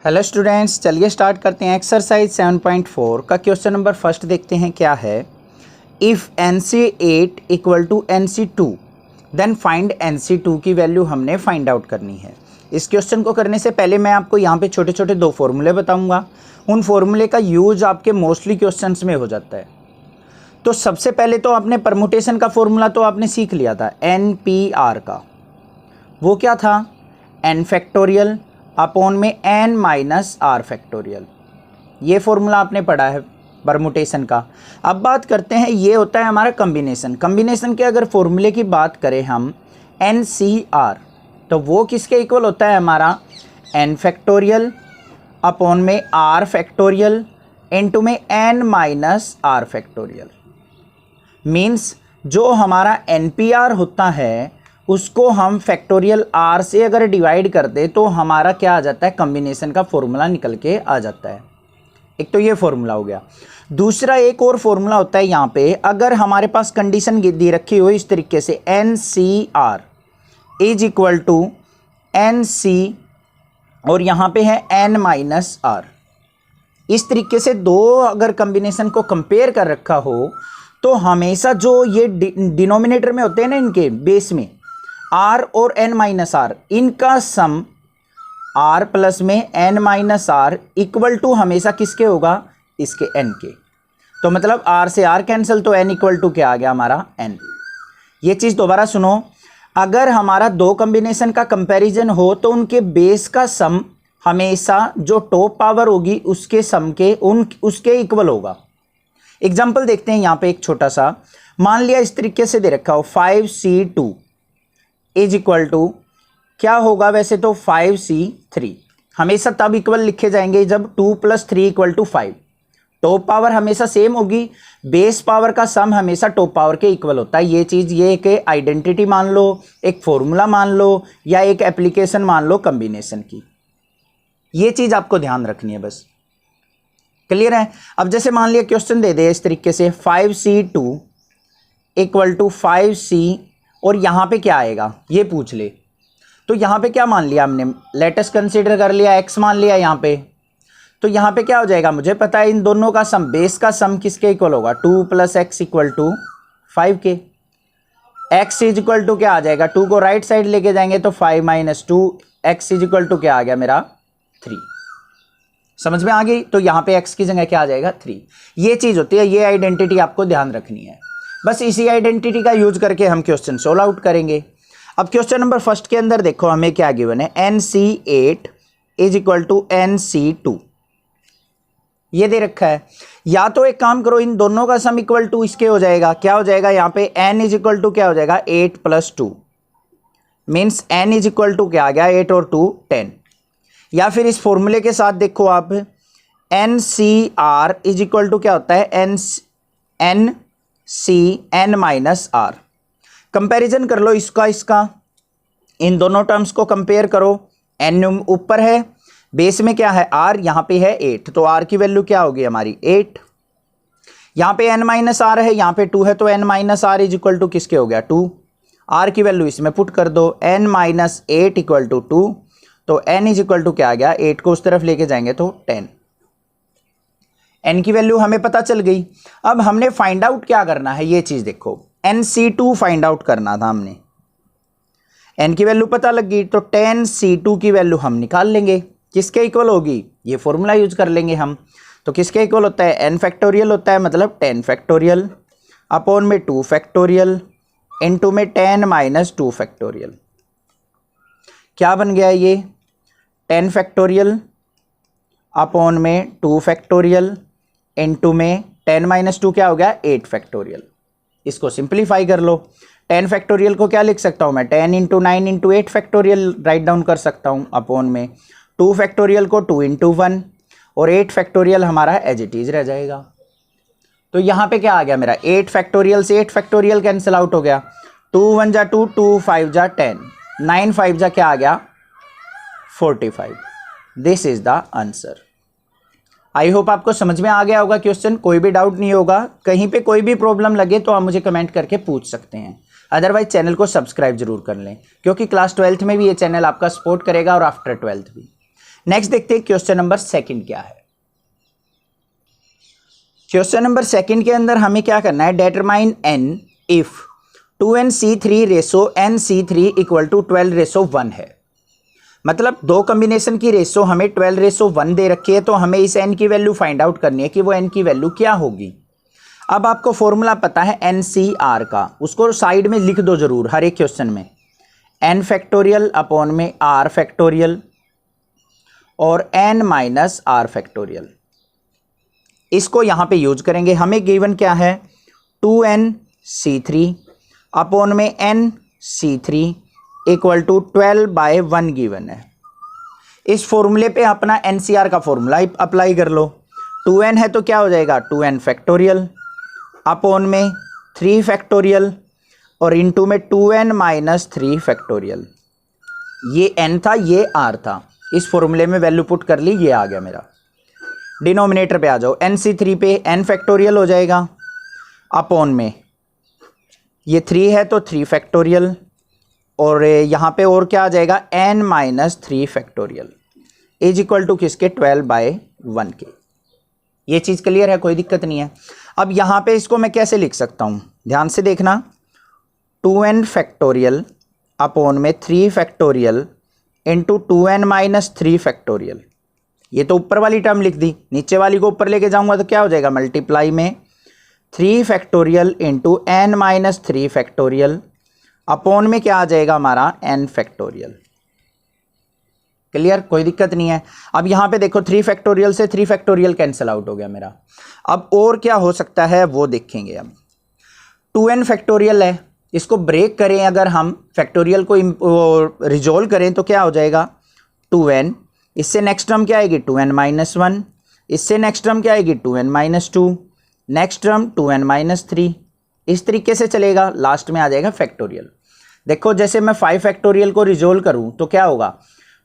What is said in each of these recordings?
Hello students, चलिए start करते हैं। एक्सरसाइज 7.4 का क्वेश्चन नंबर फर्स्ट देखते हैं क्या है। If NC8 equal to NC2 then find NC2 की वैल्यू हमने फाइंड आउट करनी है। इस क्वेश्चन को करने से पहले मैं आपको यहाँ पे छोटे छोटे दो फॉर्मूले बताऊँगा। उन फॉर्मूले का यूज आपके मोस्टली क्वेश्चंस में हो जाता है। तो सबसे पहले तो आपने परमुटेशन का फॉर्मूला तो आपने सीख लिया था, NPR का। वो क्या था? n फैक्टोरियल अपॉन में n माइनस आर फैक्टोरियल। ये फॉर्मूला आपने पढ़ा है परमुटेशन का। अब बात करते हैं, ये होता है हमारा कम्बिनेशन। कम्बिनेशन के अगर फॉर्मूले की बात करें हम NCR, तो वो किसके इक्वल होता है? हमारा n फैक्टोरियल अपॉन में r फैक्टोरियल इनटू में n minus r factorial. Means जो हमारा NPR होता है उसको हम फैक्टोरियल r से अगर डिवाइड कर दे तो हमारा क्या आ जाता है? कम्बिनेशन का फॉर्मूला निकल के आ जाता है। एक तो ये फॉर्मूला हो गया। दूसरा एक और फॉर्मूला होता है यहाँ पे, अगर हमारे पास कंडीशन दी रखी हो इस तरीके से NCR is equal to NC और यहाँ पे है n माइनस आर। इस तरीके से दो अगर कम्बिनेशन को कंपेयर कर रखा हो तो हमेशा जो ये डिनोमिनेटर में होते हैं ना, इनके बेस में r और n माइनस आर, इनका सम r प्लस में n minus r equal to हमेशा किसके होगा? इसके n के। तो मतलब r से r कैंसिल, तो n इक्वल टू क्या आ गया हमारा? n। ये चीज़ दोबारा सुनो, अगर हमारा दो कम्बिनेशन का कंपैरिजन हो तो उनके बेस का सम हमेशा जो टॉप पावर होगी उसके सम के उसके इक्वल होगा। एग्जाम्पल देखते हैं यहाँ पे एक छोटा सा। मान लिया इस तरीके से दे रखा हो 5C2 इज इक्वल टू क्या होगा? वैसे तो 5C3 हमेशा तब इक्वल लिखे जाएंगे जब 2 + 3 = 5। टॉप पावर हमेशा सेम होगी, बेस पावर का सम हमेशा टॉप पावर के इक्वल होता है। ये चीज़, ये एक आइडेंटिटी मान लो, एक फॉर्मूला मान लो, या एक एप्लीकेशन मान लो कम्बिनेशन की। ये चीज़ आपको ध्यान रखनी है बस। क्लियर है? अब जैसे मान लिया क्वेश्चन दे दे इस तरीके से 5C2 इक्वल टू 5C और यहाँ पे क्या आएगा ये पूछ ले। तो यहाँ पे क्या मान लिया हमने? लेटस कंसीडर कर लिया, x मान लिया यहाँ पे। तो यहाँ पे क्या हो जाएगा? मुझे पता है इन दोनों का सम, बेस का सम किसके इक्वल होगा? 2 + x = 5 के। x इज इक्वल टू क्या आ जाएगा? 2 को राइट साइड लेके जाएंगे तो 5 - 2, x इज इक्वल टू क्या आ गया मेरा? 3। समझ में आ गई? तो यहाँ पे x की जगह क्या आ जाएगा? 3। ये चीज़ होती है, ये आइडेंटिटी आपको ध्यान रखनी है। बस इसी आइडेंटिटी का यूज करके हम क्वेश्चन सोल्व आउट करेंगे। अब क्वेश्चन नंबर फर्स्ट के अंदर देखो हमें क्या गिवन है। NC8 is equal to NC2 ये दे रखा है। या तो एक काम करो, इन दोनों का सम इक्वल टू इसके हो जाएगा। क्या हो जाएगा यहाँ पे? n इज इक्वल टू क्या हो जाएगा? 8 + 2 means n is equal to क्या आ गया? 8 और 2 10। या फिर इस फॉर्मूले के साथ देखो आप, NCR इज इक्वल टू क्या होता है? n minus are. कंपैरिजन कर लो इसका, इन दोनों टर्म्स को कंपेयर करो। n ऊपर है, बेस में क्या है? r, यहाँ पे है 8, तो r की वैल्यू क्या होगी हमारी? 8। यहाँ पे n माइनस आर है, यहाँ पे 2 है, तो n minus r is equal to किसके हो गया? 2। r की वैल्यू इसमें पुट कर दो, n माइनस 8 इक्वल टू 2, तो n इज इक्वल टू क्या आ गया? 8 को उस तरफ लेके जाएंगे तो 10। n की वैल्यू हमें पता चल गई। अब हमने फाइंड आउट क्या करना है, ये चीज देखो। NC2 फाइंड आउट करना था हमने। n की वैल्यू पता लग गई तो 10C2 की वैल्यू हम निकाल लेंगे। किसके इक्वल होगी? ये फॉर्मूला यूज कर लेंगे हम। तो किसके इक्वल होता है? n फैक्टोरियल होता है, मतलब 10 फैक्टोरियल अपॉन में 2 फैक्टोरियल इनटू में 10 - 2 फैक्टोरियल। क्या बन गया ये? 10 फैक्टोरियल अपॉन में 2 फैक्टोरियल इनटू में 10 - 2 क्या हो गया? 8 फैक्टोरियल। इसको सिंप्लीफाई कर लो। 10 फैक्टोरियल को क्या लिख सकता हूँ मैं? 10 × 9 × 8 फैक्टोरियल राइट डाउन कर सकता हूँ अपॉन में 2 फैक्टोरियल को 2 × 1 और 8 फैक्टोरियल हमारा एज इट इज रह जाएगा। तो यहाँ पे क्या आ गया मेरा? 8 फैक्टोरियल से 8 फैक्टोरियल कैंसिल आउट हो गया। 2 × 1 = 2, 2 × 5 = 10, 9 × 5 क्या आ गया? 45। This is the answer. I hope आपको समझ में आ गया होगा क्वेश्चन, कोई भी डाउट नहीं होगा। कहीं पे कोई भी प्रॉब्लम लगे तो आप मुझे कमेंट करके पूछ सकते हैं। अदरवाइज चैनल को सब्सक्राइब जरूर कर लें, क्योंकि क्लास 12th में भी ये चैनल आपका सपोर्ट करेगा और आफ्टर 12th भी। नेक्स्ट देखते हैं क्वेश्चन नंबर सेकंड क्या है। क्वेश्चन नंबर सेकंड के अंदर हमें क्या करना है, determine n if 2nC3 ratio nC3 equal to 12:1 है। मतलब दो कॉम्बिनेशन की रेशो हमें 12:1 दे रखी है, तो हमें इस n की वैल्यू फाइंड आउट करनी है कि वो n की वैल्यू क्या होगी। अब आपको फॉर्मूला पता है NCR का, उसको साइड में लिख दो जरूर हर एक क्वेश्चन में, n फैक्टोरियल अपॉन में r फैक्टोरियल और n माइनस r फैक्टोरियल। इसको यहां पे यूज करेंगे। हमें गिवन क्या है, 2nC3 अपॉन में nC3 इक्वल टू 12/1 गिवन है। इस फॉर्मूले पे अपना NCR का फॉर्मूला अप्लाई कर लो। 2n है तो क्या हो जाएगा, 2n फैक्टोरियल अपॉन में 3 फैक्टोरियल और इनटू में 2n माइनस 3 फैक्टोरियल। ये n था, ये r था, इस फॉर्मूले में वैल्यू पुट कर ली, ये आ गया मेरा। डिनोमिनेटर पे आ जाओ, nC3 पे n फैक्टोरियल हो जाएगा अपॉन में ये 3 है तो 3 फैक्टोरियल और यहाँ पे और क्या आ जाएगा, n minus 3 factorial is equal to किसके, 12/1 के। ये चीज़ क्लियर है, कोई दिक्कत नहीं है। अब यहाँ पे इसको मैं कैसे लिख सकता हूँ, ध्यान से देखना, 2n फैक्टोरियल अपॉन में 3 factorial into 2n minus 3 factorial. ये तो ऊपर वाली टर्म लिख दी, नीचे वाली को ऊपर लेके जाऊंगा तो क्या हो जाएगा, मल्टीप्लाई में 3 factorial into n minus 3 factorial upon में क्या आ जाएगा हमारा, n फैक्टोरियल। क्लियर, कोई दिक्कत नहीं है। अब यहाँ पे देखो 3 फैक्टोरियल से 3 फैक्टोरियल कैंसिल आउट हो गया मेरा। अब और क्या हो सकता है वो देखेंगे। अब 2n फैक्टोरियल है, इसको ब्रेक करें अगर हम फैक्टोरियल को रिजोल्व करें तो क्या हो जाएगा, 2n, इससे नेक्स्ट टर्म क्या आएगी, 2n माइनस 1, इससे नेक्स्ट टर्म क्या आएगी, 2n minus 2, next term 2n minus 3, इस तरीके से चलेगा, लास्ट में आ जाएगा फैक्टोरियल। देखो जैसे मैं 5 फैक्टोरियल को रिजोल्व करूं तो क्या होगा,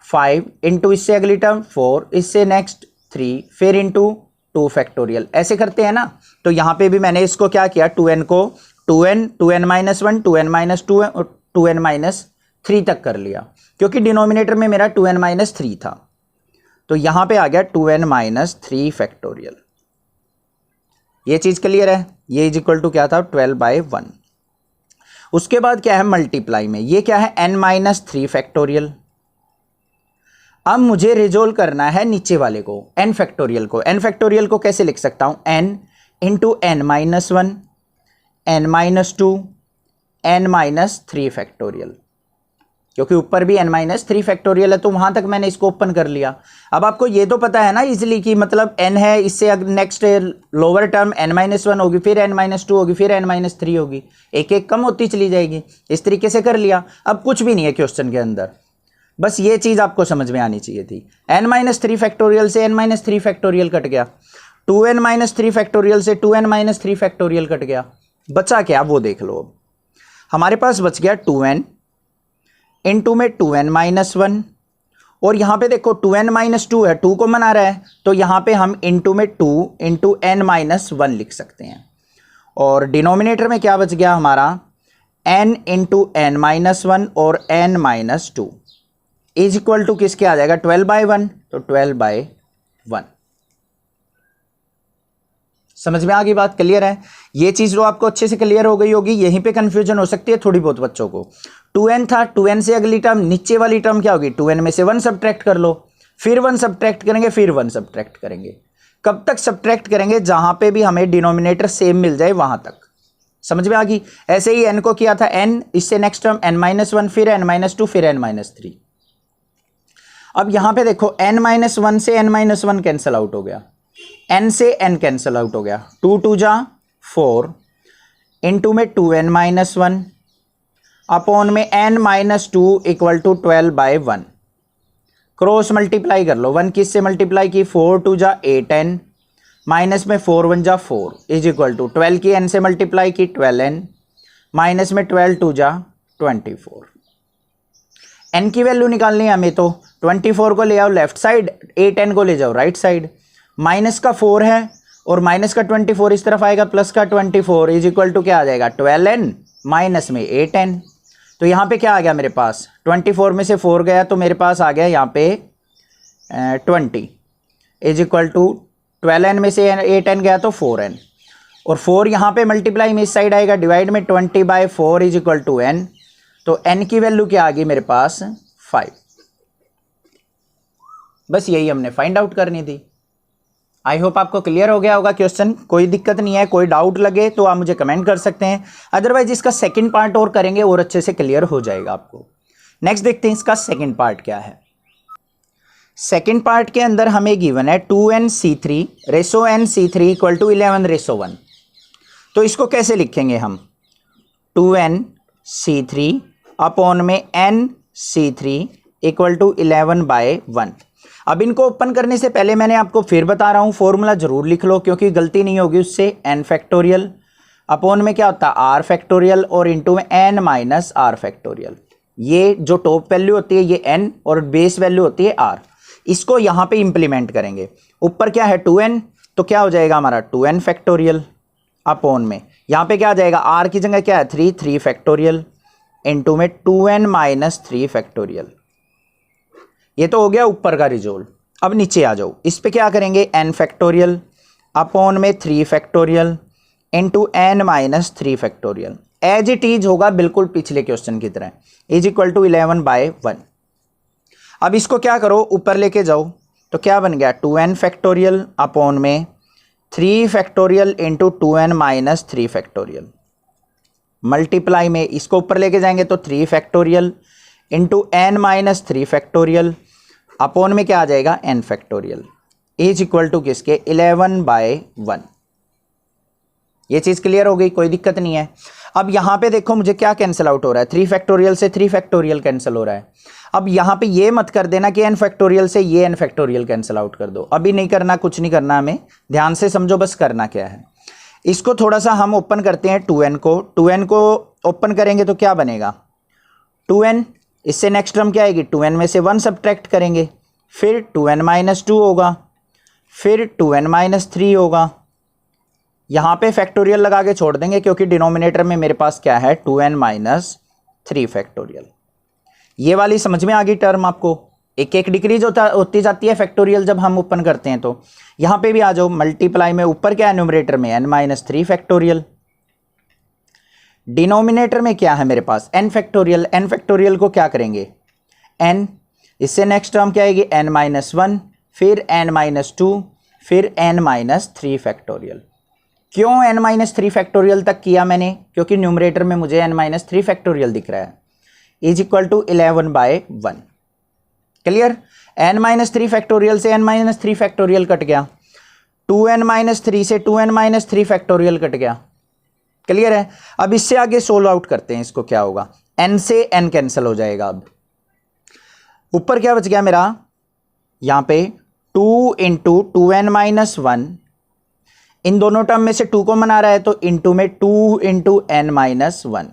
5 इंटू इससे अगली टर्म 4, इससे नेक्स्ट 3, फिर इंटू 2 फैक्टोरियल, ऐसे करते हैं ना। तो यहाँ पे भी मैंने इसको क्या किया, 2n को 2n माइनस 1, 2n माइनस 2 और 2n माइनस 3 तक कर लिया, क्योंकि डिनोमिनेटर में मेरा 2n माइनस 3 था, तो यहाँ पे आ गया 2n माइनस 3 फैक्टोरियल। ये चीज़ क्लियर है, ये इज इक्वल टू क्या था, 12/1। उसके बाद क्या है, मल्टीप्लाई में ये क्या है, n माइनस 3 फैक्टोरियल। अब मुझे रिजोल्व करना है नीचे वाले को, n फैक्टोरियल को। n फैक्टोरियल को कैसे लिख सकता हूं, n into n minus 1, n minus 2, n minus 3 factorial, क्योंकि ऊपर भी n माइनस 3 फैक्टोरियल है तो वहां तक मैंने इसको ओपन कर लिया। अब आपको ये तो पता है ना इजीली कि मतलब n है, इससे next lower term n minus 1 होगी, फिर n माइनस 2 होगी, फिर n माइनस 3 होगी, एक एक कम होती चली जाएगी। इस तरीके से कर लिया। अब कुछ भी नहीं है क्वेश्चन के अंदर, बस ये चीज़ आपको समझ में आनी चाहिए थी। n माइनस 3 फैक्टोरियल से n माइनस 3 फैक्टोरियल कट गया, 2n माइनस 3 फैक्टोरियल से 2n माइनस 3 फैक्टोरियल कट गया, बचा क्या वो देख लो। अब हमारे पास बच गया 2n इंटू में 2n माइनस 1, और यहाँ पे देखो 2n माइनस 2 है, 2 को मना रहा है, तो यहाँ पे हम इंटू में 2 इंटू n माइनस 1 लिख सकते हैं। और डिनोमिनेटर में क्या बच गया हमारा, n इंटू n माइनस 1 और n minus 2 is equal to किसके आ जाएगा, 12/1, तो 12/1। समझ में आ गई बात, क्लियर है। ये चीज जो आपको अच्छे से क्लियर हो गई होगी, यहीं पे कंफ्यूजन हो सकती है थोड़ी बहुत बच्चों को। 2n था, 2n से अगली टर्म, नीचे वाली टर्म क्या होगी, 2n में से 1 सब्ट्रैक्ट कर लो, फिर 1 सब्ट्रैक्ट करेंगे, फिर 1 सब्ट्रैक्ट करेंगे। कब तक सब्ट्रैक्ट करेंगे, जहां पे भी हमें डिनोमिनेटर सेम मिल जाए वहां तक। समझ में आ गई। ऐसे ही n को किया था n, इससे नेक्स्ट टर्म n माइनस 1, फिर n माइनस 2, फिर n माइनस 3। अब यहां पे देखो n माइनस 1 से n माइनस 1 कैंसिल आउट हो गया, n से n कैंसिल आउट हो गया, 2 2 जा 4 इंटू में 2n माइनस 1 अपॉन में n minus 2 equal to 12/1। Cross multiply कर लो, 1 किससे मल्टीप्लाई की, 4 2 जा 8n, माइनस में 4 1 जा 4 इज इक्वल टू 12 की n से मल्टीप्लाई की 12n, माइनस में 12 2 जा 24। n की वैल्यू निकालनी है हमें, तो 24 को ले आओ लेफ्ट साइड, 8n को ले जाओ राइट साइड। माइनस का 4 है और माइनस का 24 इस तरफ आएगा, प्लस का 24 इज इक्वल टू क्या आ जाएगा, 12n माइनस में 8n। तो यहाँ पे क्या आ गया मेरे पास, 24 में से 4 गया तो मेरे पास आ गया यहाँ पे 20 इज इक्वल टू 12n में से 8n गया तो 4n, और 4 यहाँ पे मल्टीप्लाई में इस साइड आएगा, डिवाइड में 20/4 इज इक्वल टू n, तो n की वैल्यू क्या आ गई मेरे पास 5। बस यही हमने फाइंड आउट करनी थी। आई होप आपको क्लियर हो गया होगा क्वेश्चन, कोई दिक्कत नहीं है, कोई डाउट लगे तो आप मुझे कमेंट कर सकते हैं, अदरवाइज इसका सेकंड पार्ट और करेंगे और अच्छे से क्लियर हो जाएगा आपको। नेक्स्ट देखते हैं इसका सेकंड पार्ट क्या है। सेकंड पार्ट के अंदर हमें गिवन है 2nc3 ratio nc3 equal to 11:1। तो इसको कैसे लिखेंगे हम, 2nc3 अपॉन में nc3 इक्वल टू 11/1। अब इनको ओपन करने से पहले मैंने आपको फिर बता रहा हूं, फॉर्मूला जरूर लिख लो क्योंकि गलती नहीं होगी उससे। n फैक्टोरियल अपॉन में क्या होता है r फैक्टोरियल और इंटू में n माइनस r फैक्टोरियल। ये जो टॉप वैल्यू होती है ये n और बेस वैल्यू होती है r। इसको यहां पे इंप्लीमेंट करेंगे। ऊपर क्या है 2n, तो क्या हो जाएगा हमारा 2n फैक्टोरियल अपॉन में यहां पे क्या आ जाएगा, r की जगह क्या है 3 फैक्टोरियल इंटू में 2n माइनस 3 फैक्टोरियल। ये तो हो गया ऊपर का रिजल्ट। अब नीचे आ जाओ, इस पे क्या करेंगे n फैक्टोरियल अपॉन में 3 factorial into n minus 3 factorial. As it is होगा बिल्कुल पिछले क्वेश्चन की तरह, इज इक्वल टू 11/1। अब इसको क्या करो ऊपर लेके जाओ, तो क्या बन गया 2n फैक्टोरियल अपॉन में 3 factorial into 2n minus 3 factorial. Multiply में इसको ऊपर लेके जाएंगे तो 3 factorial into n minus 3 factorial upon में क्या आ जाएगा n factorial is equal to किसके 11/1। ये चीज़ क्लियर हो गई, कोई दिक्कत नहीं है। अब यहाँ पे देखो मुझे क्या कैंसिल आउट हो रहा है, 3 फैक्टोरियल से 3 फैक्टोरियल कैंसिल हो रहा है। अब यहाँ पे ये मत कर देना कि n फैक्टोरियल से ये n फैक्टोरियल कैंसिल आउट कर दो, अभी नहीं करना, कुछ नहीं करना, हमें ध्यान से समझो बस करना क्या है। इसको थोड़ा सा हम ओपन करते हैं 2n को ओपन करेंगे तो क्या बनेगा 2n, इससे नेक्स्ट टर्म क्या आएगी 2n में से 1 सब्ट्रैक्ट करेंगे, फिर 2n माइनस 2 होगा, फिर 2n माइनस 3 होगा। यहाँ पे फैक्टोरियल लगा के छोड़ देंगे क्योंकि डिनोमिनेटर में मेरे पास क्या है 2n माइनस 3 फैक्टोरियल। ये वाली समझ में आ गई टर्म आपको, एक एक डिक्रीज होती जाती है फैक्टोरियल जब हम ओपन करते हैं। तो यहाँ पे भी आ जाओ, मल्टीप्लाई में ऊपर क्या है न्यूमरेटर में n माइनस 3 फैक्टोरियल, डिनोमिनेटर में क्या है मेरे पास n फैक्टोरियल। n फैक्टोरियल को क्या करेंगे n, इससे नेक्स्ट टर्म क्या आएगी n माइनस 1, फिर n माइनस 2, फिर n माइनस 3 फैक्टोरियल। क्यों n माइनस 3 फैक्टोरियल तक किया मैंने, क्योंकि न्यूमरेटर में मुझे n माइनस 3 फैक्टोरियल दिख रहा है, is equal to 11/1। Clear, n minus 3 factorial से n माइनस 3 फैक्टोरियल कट गया, 2n माइनस 3 से 2n माइनस 3 फैक्टोरियल कट गया। क्लियर है। अब इससे आगे सोल्व आउट करते हैं, इसको क्या होगा n से n कैंसिल हो जाएगा। अब ऊपर क्या बच गया मेरा, यहां पे 2 इंटू 2n माइनस 1, इन दोनों टर्म में से 2 को मना रहा है तो इंटू में 2 इंटू n माइनस 1।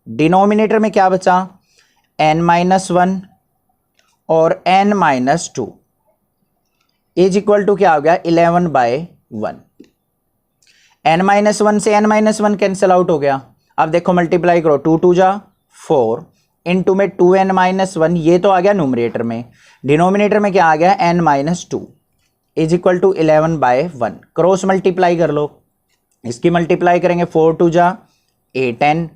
डिनोमिनेटर में क्या बचा n माइनस 1 और n minus 2 is equal to क्या हो गया 11/1। n माइनस 1 से n माइनस 1 कैंसिल आउट हो गया। अब देखो मल्टीप्लाई करो, 2 2 जा 4 इंटू में 2n माइनस 1, ये तो आ गया न्यूमरेटर में, डिनोमिनेटर में क्या आ गया n minus 2 is equal to 11/1। Cross multiply कर लो, इसकी मल्टीप्लाई करेंगे 4 2 जा 8n,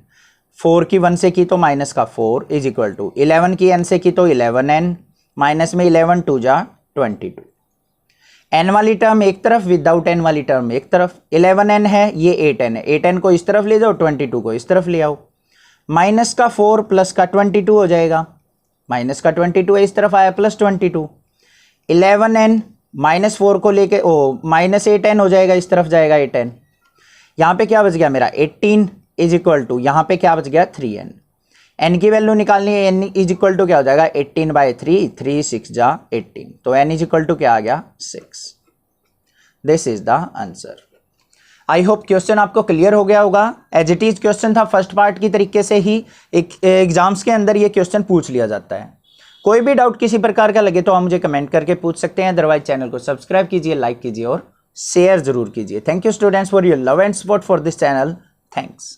4 की 1 से की तो माइनस का 4 इज इक्वल टू 11 की n से की तो 11n, माइनस में 11 2 जा 22। n वाली टर्म एक तरफ, विदाउट n वाली टर्म एक तरफ। 11n है, ये 8n है, 8n को इस तरफ ले जाओ, 22 को इस तरफ ले आओ, माइनस का 4 प्लस का 22 हो जाएगा, माइनस का 22 इस तरफ आया प्लस 22, 11n माइनस 4 को लेके माइनस 8n हो जाएगा, इस तरफ जाएगा 8n। यहाँ पे क्या बच गया मेरा 18 इज इक्वल टू, यहाँ पे क्या बच गया 3n। n की वैल्यू निकालनी है, n इज इक्वल टू क्या हो जाएगा 18/3, 3 6 जा 18, तो n इज इक्वल टू क्या आ गया 6। This is the answer. I hope question आपको क्लियर हो गया होगा। एज इट इज क्वेश्चन था फर्स्ट पार्ट की तरीके से ही एग्जाम्स के अंदर ये क्वेश्चन पूछ लिया जाता है। कोई भी डाउट किसी प्रकार का लगे तो आप मुझे कमेंट करके पूछ सकते हैं, अदरवाइज चैनल को सब्सक्राइब कीजिए, लाइक कीजिए और शेयर जरूर कीजिए। Thank you students for your love and support for this channel. Thanks.